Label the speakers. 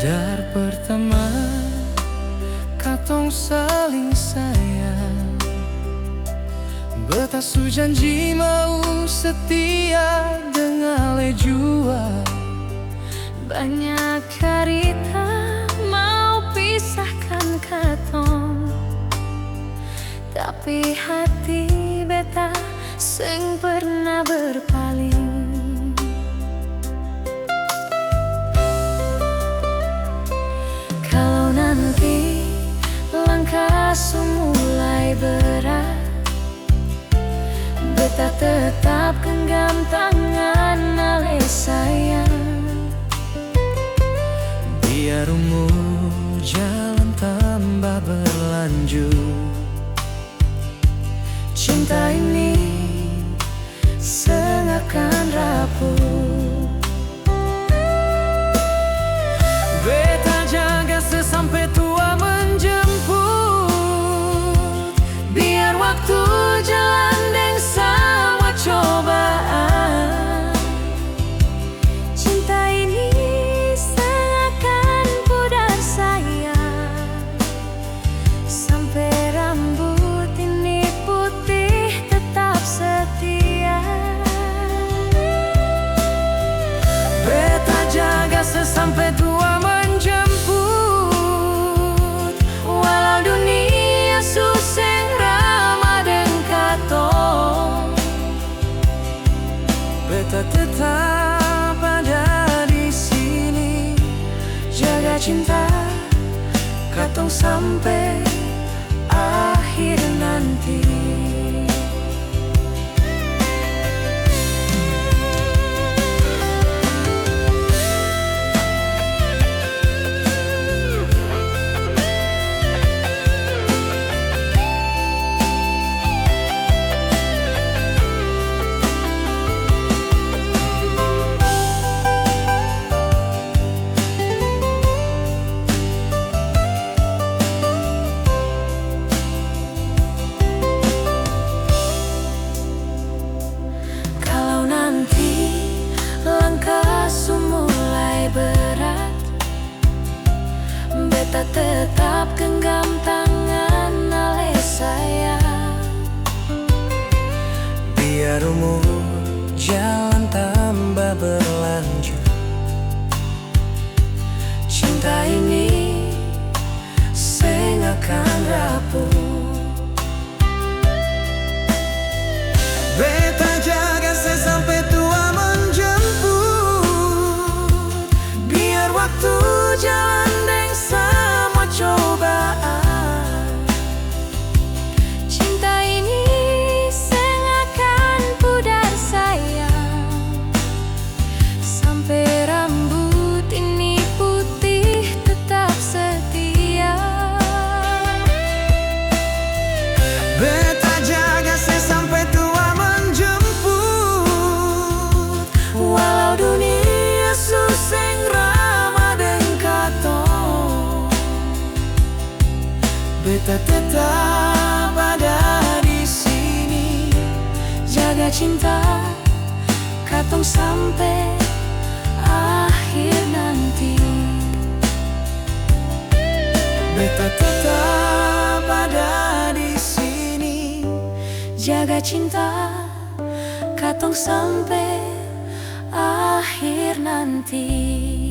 Speaker 1: Dari pertama katong saling sayang, betasu janji mau setia dengan lejua.
Speaker 2: Banyak cerita mau pisahkan katong, tapi hati beta seng pernah berpaling. Kalau nanti langkah mulai berat, beta tetap genggam tangan ale sayang.
Speaker 1: Biar umur jalan tambah berlanjut,
Speaker 2: Cinta ini sengakan rapuh.
Speaker 1: beta jaga sesampai tua menjemput.
Speaker 2: Biar waktu jalan deng sama cobaan, cinta ini sengakan pudar sayang. Sampai rambut ini putih tetap setia.
Speaker 1: Beta jaga sesampai tua menjemput.
Speaker 2: Walau dunia susah ramah deng katong,
Speaker 1: Beta tetap ada di sini,
Speaker 2: jaga cinta katong sampai akhir nanti. Beta tetap genggam tangan ale sayang.
Speaker 1: biar umur jalan tambah berlanjut.
Speaker 2: Cinta ini seng akan rapuh.
Speaker 1: Beta jaga sesampai tua menjemput.
Speaker 2: Biar waktu jalan deng sama cobaan, cinta ini seng akan pudar sayang. Sampai rambut ini putih tetap setia.
Speaker 1: Beta jaga sesampai tua menjemput.
Speaker 2: Walau dunia susah ramah deng katong,
Speaker 1: Beta tetap ada di sini,
Speaker 2: jaga cinta katong sampai akhir nanti.
Speaker 1: Beta tetap ada di sini,
Speaker 2: Jaga cinta katong sampai akhir nanti.